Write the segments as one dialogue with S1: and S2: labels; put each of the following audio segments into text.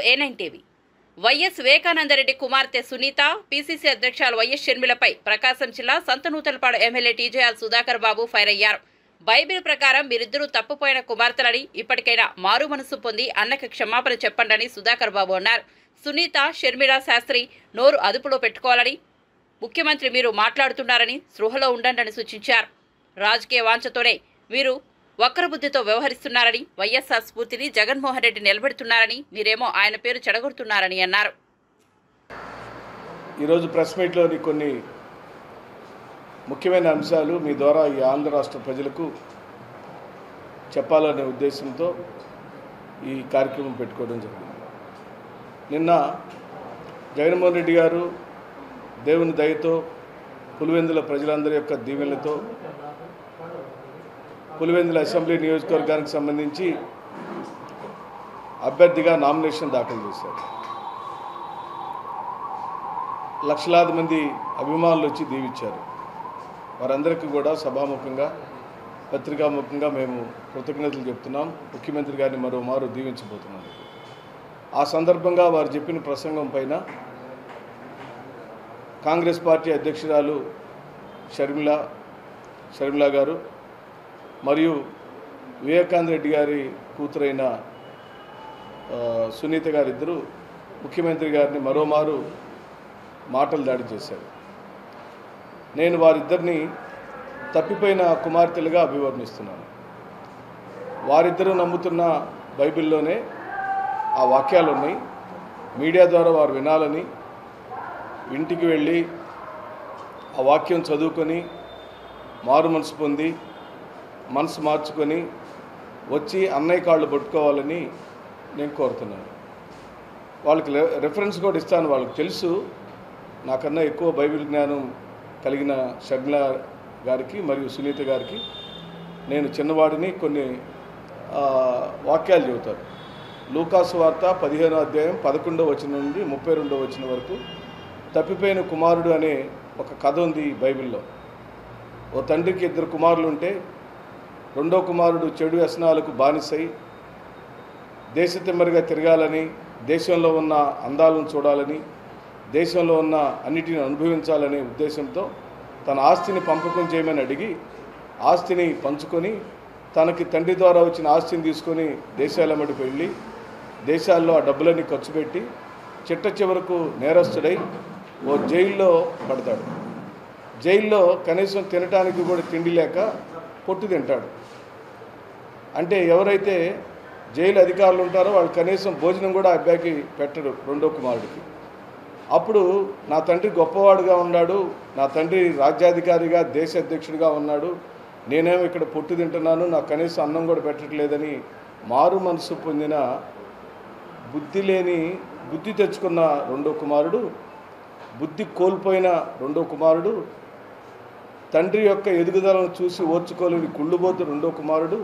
S1: A9 TV. YS Vivekananda Reddy కుమార్తె Sunitha, PCC అధ్యక్షులు YS షర్మిలపై ప్రకాశం జిల్లా సంతనూతలపాడు ఎమ్మెల్యే టీజేఆర్ సుధాకర్ బాబు ఫైర్ అయ్యారు. బైబిల్ ప్రకారం మీరిద్దరూ తప్పుపోయిన కుమార్తెలని, ఇప్పటికైనా మారు మనసు పొంది అన్నకి క్షమాపణ చెప్పండని సుధాకర్ బాబు అన్నారు. సునీత, షర్మిల శాస్త్రి నోరు అదుపులో పెట్టుకోవాలని, ముఖ్యమంత్రి మీరు మాట్లాడుతున్నారని స్పృహలో ఉండండి సూచించారు. రాజకీయ వాంఛతోనే మీరు వక్రబుద్ధితో వ్యవహరిస్తున్నారని, వైఎస్ఆర్ స్ఫూర్తిని జగన్మోహన్ రెడ్డి నిలబెడుతున్నారని, మీరేమో ఆయన పేరు చెడగొడుతున్నారని అన్నారు.
S2: ఈరోజు ప్రెస్ మీట్లోని కొన్ని ముఖ్యమైన అంశాలు మీ ద్వారా ఈ ఆంధ్ర రాష్ట్ర ప్రజలకు చెప్పాలనే ఉద్దేశంతో ఈ కార్యక్రమం పెట్టుకోవడం జరిగింది. నిన్న జగన్మోహన్ రెడ్డి గారు దేవుని దయతో, పులివెందుల ప్రజలందరి యొక్క దీవెనలతో పులివెందుల అసెంబ్లీ నియోజకవర్గానికి సంబంధించి అభ్యర్థిగా నామినేషన్ దాఖలు చేశారు. లక్షలాది మంది అభిమానులు వచ్చి దీవించారు. వారందరికీ కూడా సభాముఖంగా, పత్రికాముఖంగా మేము కృతజ్ఞతలు చెప్తున్నాం. ముఖ్యమంత్రి గారిని మరోమారు దీవించబోతున్నాం. ఆ సందర్భంగా వారు చెప్పిన ప్రసంగం పైన కాంగ్రెస్ పార్టీ అధ్యక్షురాలు షర్మిల గారు మరియు వివేకానంద రెడ్డి గారి కూతురైన సునీత గారిద్దరూ ముఖ్యమంత్రి గారిని మరోమారు మాటలు దాడి చేశారు. నేను వారిద్దరిని తప్పిపోయిన కుమార్తెలుగా అభివర్ణిస్తున్నాను. వారిద్దరూ నమ్ముతున్న బైబిల్లోనే ఆ వాక్యాలు ఉన్నాయి. మీడియా ద్వారా వారు వినాలని, ఇంటికి వెళ్ళి ఆ వాక్యం చదువుకొని మారు మనసు పొంది మనసు మార్చుకొని వచ్చి అన్నయ్య కాళ్ళు పట్టుకోవాలని నేను కోరుతున్నాను. వాళ్ళకి రెఫరెన్స్ కూడా ఇస్తాను. వాళ్ళకి తెలుసు నాకన్నా ఎక్కువ బైబిల్ జ్ఞానం కలిగిన షర్మిల గారికి మరియు సునీత గారికి నేను చిన్నవాడిని. కొన్ని వాక్యాలు చెబుతారు. లూకాసు వార్త 15వ అధ్యాయం 11వ వచనం నుండి 32వ వచనం వరకు తప్పిపోయిన కుమారుడు అనే ఒక కథ ఉంది బైబిల్లో. ఓ తండ్రికి 2 కుమారులు ఉంటే రెండో కుమారుడు చెడు వ్యసనాలకు బానిసై దేశతిమ్మరిగా తిరగాలని, దేశంలో ఉన్న అందాలను చూడాలని, దేశంలో ఉన్న అన్నిటిని అనుభవించాలనే ఉద్దేశంతో తన ఆస్తిని పంపకం చేయమని అడిగి ఆస్తిని పంచుకొని తనకి తండ్రి ద్వారా వచ్చిన ఆస్తిని తీసుకొని దేశాలమ్మడికి వెళ్ళి దేశాల్లో ఆ డబ్బులన్నీ ఖర్చు పెట్టి చిట్ట చివరకు నేరస్తుడై ఓ జైల్లో పడతాడు. జైల్లో కనీసం తినటానికి కూడా తిండి లేక పొట్టు తింటాడు. అంటే ఎవరైతే జైలు అధికారులు ఉంటారో వాళ్ళు కనీసం భోజనం కూడా అబ్బాయికి పెట్టరు రెండో కుమారుడికి. అప్పుడు నా తండ్రి గొప్పవాడుగా ఉన్నాడు, నా తండ్రి రాజ్యాధికారిగా దేశ అధ్యక్షుడిగా ఉన్నాడు, నేనేమో ఇక్కడ పొట్టు తింటున్నాను, నాకు కనీసం అన్నం కూడా పెట్టట్లేదని మారు మనసు పొందిన బుద్ధి తెచ్చుకున్న రెండో కుమారుడు, బుద్ధి కోల్పోయిన రెండో కుమారుడు, తండ్రి యొక్క ఎదుగుదలను చూసి ఓర్చుకోలేని కుళ్ళుబోతు రెండో కుమారుడు,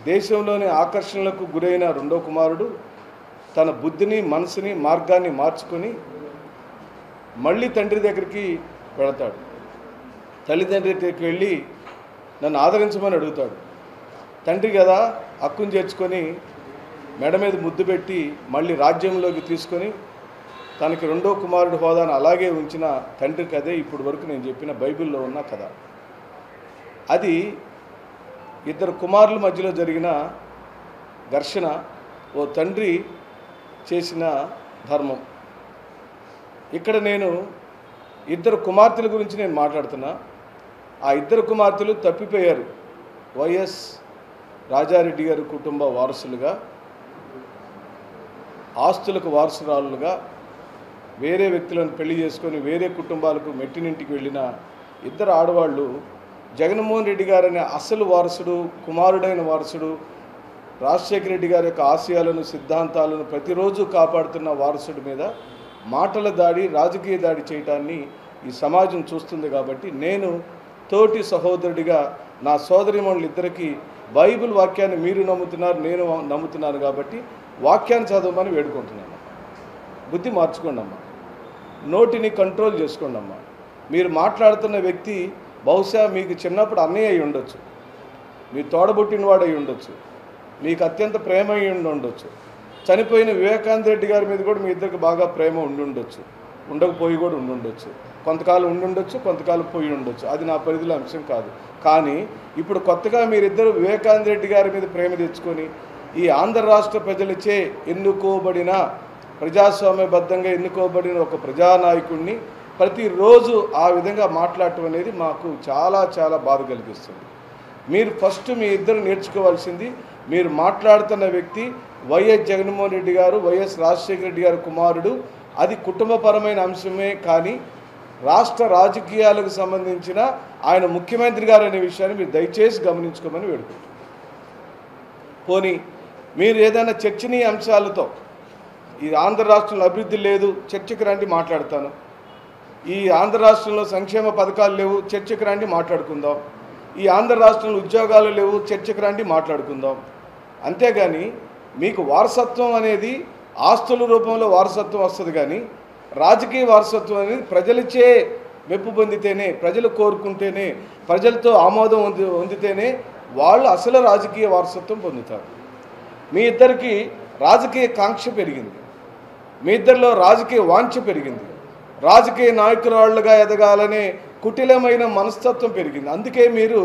S2: దేశంలోని ఆకర్షణలకు గురైన రెండో కుమారుడు తన బుద్ధిని, మనసుని, మార్గాన్ని మార్చుకొని మళ్ళీ తండ్రి దగ్గరికి వెళతాడు. తల్లిదండ్రి దగ్గరికి వెళ్ళి నన్ను ఆదరించమని అడుగుతాడు. తండ్రి కదా హక్కును చేర్చుకొని మెడ మీద ముద్దు పెట్టి మళ్ళీ రాజ్యంలోకి తీసుకొని తనకి రెండో కుమారుడు హోదాను అలాగే ఉంచిన తండ్రి కథే ఇప్పుడు వరకు నేను చెప్పిన బైబిల్లో ఉన్న కథ. అది 2 కుమారుల మధ్యలో జరిగిన ఘర్షణ, ఓ తండ్రి చేసిన ధర్మం. ఇక్కడ నేను 2 కుమార్తెల గురించి నేను మాట్లాడుతున్నా. ఆ 2 కుమార్తెలు తప్పిపోయారు. వైఎస్ రాజారెడ్డి గారి కుటుంబ వారసులుగా, ఆస్తులకు వారసురాలుగా వేరే వ్యక్తులను పెళ్లి చేసుకొని వేరే కుటుంబాలకు మెట్టినింటికి వెళ్ళిన 2 ఆడవాళ్ళు జగన్మోహన్ రెడ్డి గారనే అసలు వారసుడు, కుమారుడైన వారసుడు, రాజశేఖర రెడ్డి గారి యొక్క ఆశయాలను, సిద్ధాంతాలను ప్రతిరోజు కాపాడుతున్న వారసుడి మీద మాటల దాడి, రాజకీయ దాడి చేయటాన్ని ఈ సమాజం చూస్తుంది. కాబట్టి నేను తోటి సహోదరుడిగా నా సోదరిమణులిద్దరికీ బైబిల్ వాక్యాన్ని మీరు నమ్ముతున్నారు, నేను నమ్ముతున్నాను కాబట్టి వాక్యాన్ని చదవమని వేడుకుంటున్నాను. బుద్ధి మార్చుకోండి అమ్మా, నోటిని కంట్రోల్ చేసుకోండి అమ్మా. మీరు మాట్లాడుతున్న వ్యక్తి బహుశా మీకు చిన్నప్పుడు అన్నయ్య అయి ఉండొచ్చు, మీ తోడబుట్టినవాడు అయి ఉండొచ్చు, మీకు అత్యంత ప్రేమ అయి ఉండొచ్చు, చనిపోయిన వివేకానంద రెడ్డి గారి మీద కూడా మీ ఇద్దరికి బాగా ప్రేమ ఉండుండొచ్చు, ఉండకపోయి కూడా ఉండుండొచ్చు, కొంతకాలం ఉండుండొచ్చు, కొంతకాలం పోయి ఉండొచ్చు. అది నా పరిధిలో అంశం కాదు. కానీ ఇప్పుడు కొత్తగా మీరిద్దరు వివేకానంద రెడ్డి గారి మీద ప్రేమ తెచ్చుకొని ఈ ఆంధ్ర రాష్ట్ర ప్రజలచే ఎన్నుకోబడిన, ప్రజాస్వామ్యబద్ధంగా ఎన్నుకోబడిన ఒక ప్రజానాయకుడిని ప్రతిరోజు ఆ విధంగా మాట్లాడటం అనేది మాకు చాలా చాలా బాధ కలిగిస్తుంది. మీరు ఫస్ట్ మీ ఇద్దరు నేర్చుకోవాల్సింది, మీరు మాట్లాడుతున్న వ్యక్తి వైఎస్ జగన్మోహన్ రెడ్డి గారు, వైఎస్ రాజశేఖర రెడ్డి గారి కుమారుడు. అది కుటుంబపరమైన అంశమే కానీ రాష్ట్ర రాజకీయాలకు సంబంధించిన ఆయన ముఖ్యమంత్రి గారు అనే విషయాన్ని మీరు దయచేసి గమనించుకోమని వేడుకుంటున్నాను. పోనీ మీరు ఏదైనా చర్చనీయ అంశాలతో, ఈ ఆంధ్ర రాష్ట్రంలో అభివృద్ధి లేదు, చర్చకు రండి మాట్లాడతాను. ఈ ఆంధ్ర రాష్ట్రంలో సంక్షేమ పథకాలు లేవు, చర్చకు రండి మాట్లాడుకుందాం. ఈ ఆంధ్ర రాష్ట్రంలో ఉద్యోగాలు లేవు, చర్చకు రండి మాట్లాడుకుందాం. అంతేగాని మీకు వారసత్వం అనేది ఆస్తుల రూపంలో వారసత్వం వస్తుంది, కానీ రాజకీయ వారసత్వం అనేది ప్రజలచే మెప్పు పొందితేనే, ప్రజలు కోరుకుంటేనే, ప్రజలతో ఆమోదం పొందితేనే వాళ్ళు అసలు రాజకీయ వారసత్వం పొందుతారు. మీ ఇద్దరికి రాజకీయ కాంక్ష పెరిగింది, మీ ఇద్దరిలో రాజకీయ వాంఛ పెరిగింది, రాజకీయ నాయకురాళ్ళుగా ఎదగాలనే కుటిలమైన మనస్తత్వం పెరిగింది. అందుకే మీరు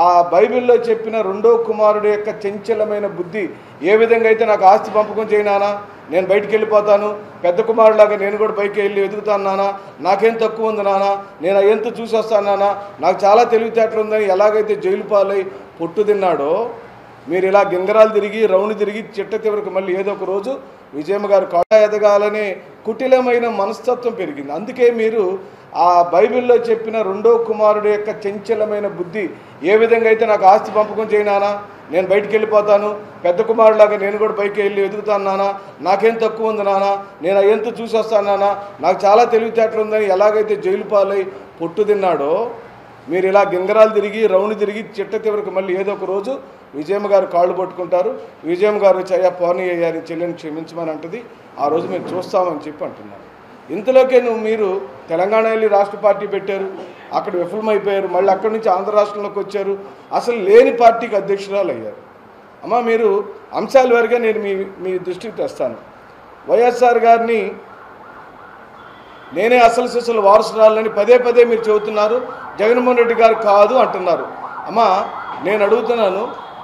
S2: ఆ బైబిల్లో చెప్పిన రెండో కుమారుడు యొక్క చంచలమైన బుద్ధి, ఏ విధంగా అయితే నాకు ఆస్తి పంపకం చేయనానా, నేను బయటికి వెళ్ళిపోతాను, పెద్ద కుమారులాగా నేను కూడా బయటికి వెళ్ళి వెతుకుతాను నానా, నాకేం తక్కువ ఉంది నానా, నేను ఎంత చూసి వస్తాను నానా, నాకు చాలా తెలివితేటలు ఉందని ఎలాగైతే జైలు పాలై పొట్టు తిన్నాడో, మీరు ఇలా గింగరాలు తిరిగి రౌండ్ తిరిగి చిట్ట చివరికి మళ్ళీ ఏదో ఒక రోజు విజయమ్మ గారు కాడ ఎదగాలనే కుటిలమైన మనస్తత్వం పెరిగింది. అందుకే మీరు ఆ బైబిల్లో చెప్పిన రెండో కుమారుడు యొక్క చంచలమైన బుద్ధి, ఏ విధంగా అయితే నాకు ఆస్తి పంపకం చేయనానా, నేను బయటికి వెళ్ళిపోతాను, పెద్ద కుమారులాగా నేను కూడా బయటికి వెళ్ళి వెతుకుతాను నానా, నాకేం తక్కువ ఉంది నానా, నేను ఎంత చూసి వస్తాను నానా, నాకు చాలా తెలివితేటలు ఉందని ఎలాగైతే జైలు పాలై పొట్టు తిన్నాడో, మీరు ఇలా గింగరాలు తిరిగి రౌండ్ తిరిగి చిట్ట చివరికి మళ్ళీ ఏదో ఒక రోజు విజయమ్మ గారు కాళ్ళు పట్టుకుంటారు. విజయమ్మ గారు చయ్యా పోనీ అయ్యారు, చెల్లెని క్షమించమని అంటది. ఆ రోజు మేము చూస్తామని చెప్పి అంటున్నారు. ఇంతలోకే మీరు తెలంగాణ వెళ్ళి రాష్ట్ర పార్టీ పెట్టారు, అక్కడ విఫలమైపోయారు, మళ్ళీ అక్కడి నుంచి ఆంధ్ర రాష్ట్రంలోకి వచ్చారు, అసలు లేని పార్టీకి అధ్యక్షురాలు అయ్యారు. అమ్మ మీరు అంశాల వారిగా నేను మీ దృష్టికి తెస్తాను. వైఎస్ఆర్ గారిని నేనే అసలు సిసలు వారసురాలని పదే పదే మీరు చెబుతున్నారు, జగన్మోహన్ రెడ్డి గారు కాదు అంటున్నారు. అమ్మ నేను అడుగుతున్నాను,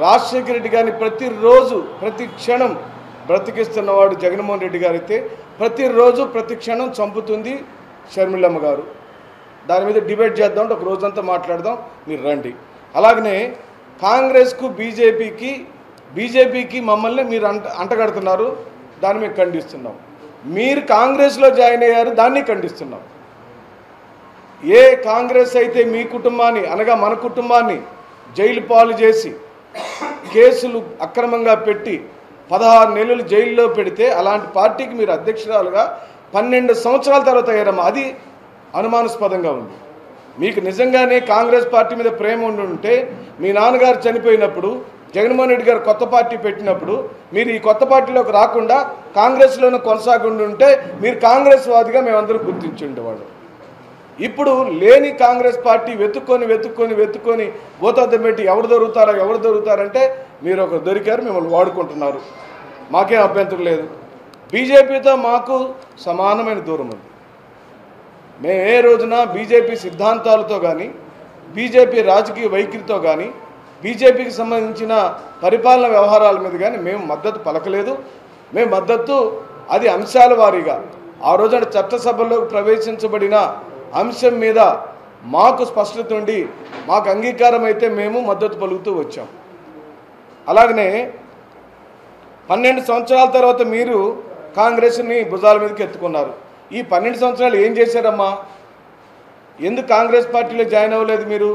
S2: రాజశేఖర రెడ్డి గారిని ప్రతిరోజు ప్రతి క్షణం బ్రతికిస్తున్నవాడు జగన్మోహన్ రెడ్డి గారు అయితే, ప్రతిరోజు ప్రతి క్షణం చంపుతుంది షర్మిలమ్మ గారు. దాని మీద డిబేట్ చేద్దాం, ఒక రోజంతా మాట్లాడదాం, మీరు రండి. అలాగనే కాంగ్రెస్కు బీజేపీకి మమ్మల్ని మీరు అంటగడుతున్నారు, దాన్ని మేము ఖండిస్తున్నాం. మీరు కాంగ్రెస్లో జాయిన్ అయ్యారు, దాన్ని ఖండిస్తున్నాం. ఏ కాంగ్రెస్ అయితే మీ కుటుంబాన్ని అనగా మన కుటుంబాన్ని జైలు పాలు చేసి కేసులు అక్రమంగా పెట్టి 16 నెలలు జైల్లో పెడితే, అలాంటి పార్టీకి మీరు అధ్యక్షురాలుగా 12 సంవత్సరాల తర్వాత అయ్యారమ్మా. అది అనుమానాస్పదంగా ఉంది. మీకు నిజంగానే కాంగ్రెస్ పార్టీ మీద ప్రేమ ఉంటే, మీ నాన్నగారు చనిపోయినప్పుడు జగన్మోహన్ రెడ్డి గారు కొత్త పార్టీ పెట్టినప్పుడు మీరు ఈ కొత్త పార్టీలోకి రాకుండా కాంగ్రెస్లోనే కొనసాగుండి ఉంటే మీరు కాంగ్రెస్ వాదిగా మేమందరం గుర్తించి ఉండేవాళ్ళు. ఇప్పుడు లేని కాంగ్రెస్ పార్టీ వెతుక్కొని భూతార్థం పెట్టి ఎవరు దొరుకుతారంటే మీరు ఒకరు దొరికారు, మిమ్మల్ని వాడుకుంటున్నారు. మాకేం అభ్యంతరం లేదు. బీజేపీతో మాకు సమానమైన దూరం ఉంది. మేము ఏ రోజున బీజేపీ సిద్ధాంతాలతో కానీ, బీజేపీ రాజకీయ వైఖరితో కానీ, బీజేపీకి సంబంధించిన పరిపాలన వ్యవహారాల మీద కానీ మేము మద్దతు పలకలేదు. మేము మద్దతు అది అంశాల వారీగా ఆ రోజున చట్టసభలోకి ప్రవేశించబడిన అంశం మీద మాకు స్పష్టత ఉండి మాకు అంగీకారం అయితే మేము మద్దతు పలుకుతూ వచ్చాం. అలాగనే 12 సంవత్సరాల తర్వాత మీరు కాంగ్రెస్ని భుజాల మీదకి ఎత్తుకున్నారు. ఈ 12 సంవత్సరాలు ఏం చేశారమ్మా? ఎందుకు కాంగ్రెస్ పార్టీలో జాయిన్ అవ్వలేదు మీరు?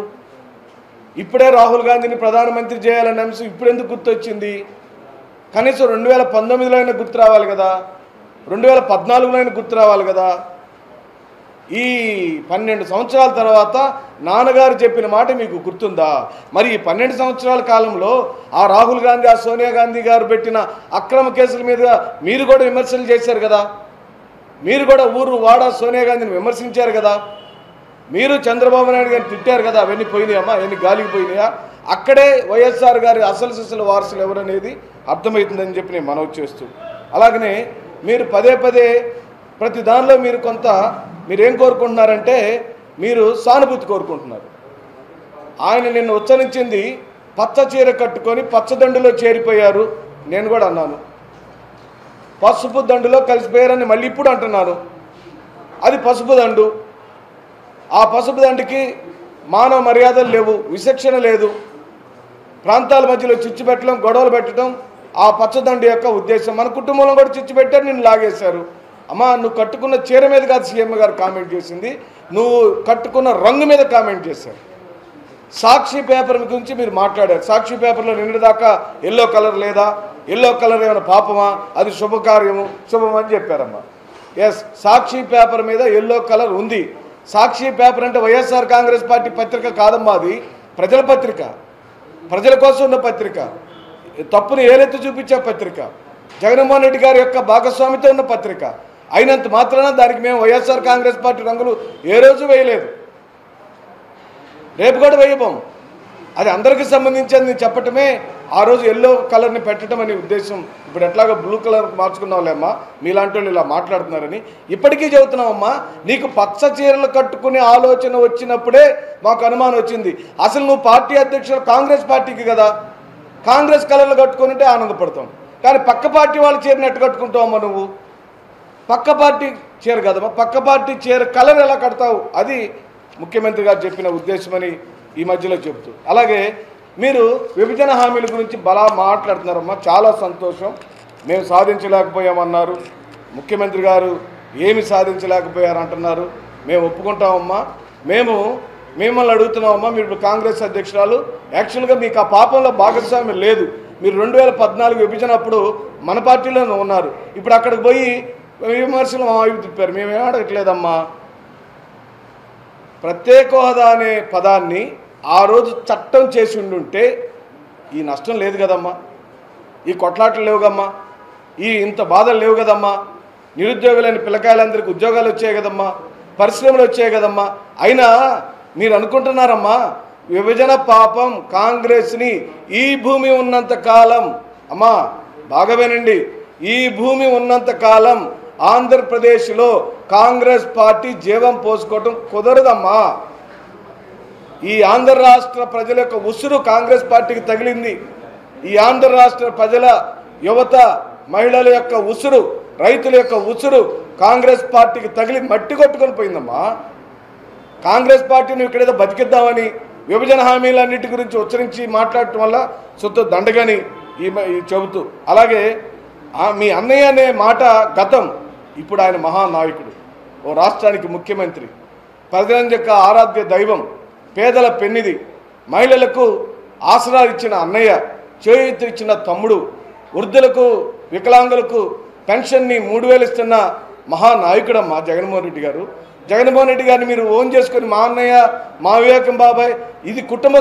S2: ఇప్పుడే రాహుల్ గాంధీని ప్రధానమంత్రి చేయాలనే అంశం ఇప్పుడు ఎందుకు గుర్తొచ్చింది? కనీసం 2019లో అయినా గుర్తు రావాలి కదా, 2014లో అయినా గుర్తు రావాలి కదా. ఈ 12 సంవత్సరాల తర్వాత నాన్నగారు చెప్పిన మాట మీకు గుర్తుందా? మరి ఈ 12 సంవత్సరాల కాలంలో ఆ రాహుల్ గాంధీ, ఆ సోనియా గాంధీ గారు పెట్టిన అక్రమ కేసుల మీద మీరు కూడా విమర్శలు చేశారు కదా, మీరు కూడా ఊరు వాడ సోనియా గాంధీని విమర్శించారు కదా, మీరు చంద్రబాబు నాయుడు గారిని తిట్టారు కదా. అవన్నీ పోయినాయమ్మా, అవన్నీ గాలికి పోయినాయా? అక్కడే వైఎస్ఆర్ గారి అసలు వారసులు ఎవరనేది అర్థమవుతుందని చెప్పి నేను మనవి చేస్తూ అలాగనే మీరు పదే పదే ప్రతి దానిలో మీరేం కోరుకుంటున్నారంటే మీరు సానుభూతి కోరుకుంటున్నారు. ఆయన నిన్ను ఉచ్చరించింది పచ్చ చీర కట్టుకొని పచ్చదండులో చేరిపోయారు. నేను కూడా అన్నాను, పసుపు దండులో కలిసిపోయారని మళ్ళీ ఇప్పుడు అంటున్నాను. అది పసుపు దండు. ఆ పసుపు దండుకి మానవ మర్యాదలు లేవు, విచక్షణ లేదు, ప్రాంతాల మధ్యలో చిచ్చు పెట్టడం, గొడవలు పెట్టడం ఆ పచ్చదండు యొక్క ఉద్దేశం. మన కుటుంబంలో కూడా చిచ్చు పెట్టారు, నిన్ను లాగేశారు. అమ్మా, నువ్వు కట్టుకున్న చీర మీద కాదు సీఎం గారు కామెంట్ చేసింది, నువ్వు కట్టుకున్న రంగు మీద కామెంట్ చేశారు. సాక్షి పేపర్ గురించి మీరు మాట్లాడారు. సాక్షి పేపర్లో నిన్నటిదాకా ఎల్లో కలర్ లేదా, ఎల్లో కలర్ ఏమైనా పాపమా, అది శుభకార్యము, శుభమని చెప్పారమ్మా. ఎస్, సాక్షి పేపర్ మీద ఎల్లో కలర్ ఉంది. సాక్షి పేపర్ అంటే వైఎస్ఆర్ కాంగ్రెస్ పార్టీ పత్రిక కాదమ్మా, అది ప్రజల పత్రిక, ప్రజల కోసం ఉన్న పత్రిక, తప్పును ఏలెత్తి చూపించే పత్రిక, జగన్మోహన్ రెడ్డి గారి యొక్క భాగస్వామితో ఉన్న పత్రిక. అయినంత మాత్రాన దానికి మేము వైఎస్ఆర్ కాంగ్రెస్ పార్టీ రంగులు ఏ రోజు వేయలేదు, రేపు కూడా వేయబోం. అది అందరికీ సంబంధించింది చెప్పటమే ఆ రోజు ఎల్లో కలర్ని పెట్టడం అనే ఉద్దేశం. ఇప్పుడు ఎట్లాగో బ్లూ కలర్కి మార్చుకున్నావులేమ్మా, మీలాంటి వాళ్ళు ఇలా మాట్లాడుతున్నారని ఇప్పటికీ చెబుతున్నామమ్మా. నీకు పచ్చ చీరలు కట్టుకునే ఆలోచన వచ్చినప్పుడే మాకు అనుమానం వచ్చింది. అసలు నువ్వు పార్టీ అధ్యక్షులు కాంగ్రెస్ పార్టీకి కదా, కాంగ్రెస్ కలర్లు కట్టుకుంటే ఆనందపడతాం, కానీ పక్క పార్టీ వాళ్ళు చీరని ఎట్టు కట్టుకుంటావమ్మా నువ్వు? పక్క పార్టీ చీర కదమ్మా, పక్క పార్టీ చీర కలర్ ఎలా కడతావు? అది ముఖ్యమంత్రి గారు చెప్పిన ఉద్దేశమని ఈ మధ్యలో చెప్తూ, అలాగే మీరు విభజన హామీల గురించి బలా మాట్లాడుతున్నారమ్మా. చాలా సంతోషం. మేము సాధించలేకపోయామన్నారు, ముఖ్యమంత్రి గారు ఏమి సాధించలేకపోయారు అంటున్నారు. మేము ఒప్పుకుంటామమ్మా. మేము మిమ్మల్ని అడుగుతున్నామమ్మా, మీరు కాంగ్రెస్ అధ్యక్షురాలు, యాక్చువల్గా మీకు ఆ పాపంలో భాగస్వామ్యం లేదు. మీరు 2014 విభజన అప్పుడు మన పార్టీలోనే ఉన్నారు. ఇప్పుడు అక్కడికి పోయి విమర్శలు మా వైపు తిప్పారు. మేమేం అడగట్లేదమ్మా. ప్రత్యేక హోదా అనే పదాన్ని ఆ రోజు చట్టం చేసి ఉండుంటే ఈ నష్టం లేదు కదమ్మా, ఈ కొట్లాటలు లేవు కదమ్మా, ఈ ఇంత బాధలు లేవు కదమ్మా, నిరుద్యోగులైన పిల్లకాయలందరికీ ఉద్యోగాలు వచ్చాయి కదమ్మా, పరిశ్రమలు వచ్చాయి కదమ్మా. అయినా మీరు అనుకుంటున్నారమ్మా విభజన పాపం కాంగ్రెస్ని ఈ భూమి ఉన్నంత కాలం, అమ్మా బాగా వినండి, ఈ భూమి ఉన్నంత కాలం ఆంధ్రప్రదేశ్లో కాంగ్రెస్ పార్టీ జీవం పోసుకోవటం కుదరదమ్మా. ఈ ఆంధ్ర రాష్ట్ర ప్రజల యొక్క ఉసురు కాంగ్రెస్ పార్టీకి తగిలింది. ఈ ఆంధ్ర రాష్ట్ర ప్రజల యువత, మహిళల యొక్క ఉసురు, రైతుల యొక్క ఉసురు కాంగ్రెస్ పార్టీకి తగిలి మట్టి కొట్టుకొని పోయిందమ్మా. కాంగ్రెస్ పార్టీని ఇక్కడేదో బతికిద్దామని విభజన హామీలన్నిటి గురించి ఉచ్చరించి మాట్లాడటం వల్ల సొత్తు దండగని ఈ చెబుతూ, అలాగే మీ అన్నయ్య అనే మాట గతం, ఇప్పుడు ఆయన మహానాయకుడు, ఓ రాష్ట్రానికి ముఖ్యమంత్రి, ప్రజల యొక్క ఆరాధ్య దైవం, పేదల పెన్నిది, మహిళలకు ఆసరా ఇచ్చిన అన్నయ్య, చేయూత ఇచ్చిన తమ్ముడు, వృద్ధులకు వికలాంగులకు పెన్షన్ని 3000 ఇస్తున్న మహానాయకుడమ్మా జగన్మోహన్ రెడ్డి గారు. జగన్మోహన్ రెడ్డి గారిని మీరు ఓన్ చేసుకొని మా అన్నయ్య, మా వివేకం బాబాయ్, ఇది కుటుంబ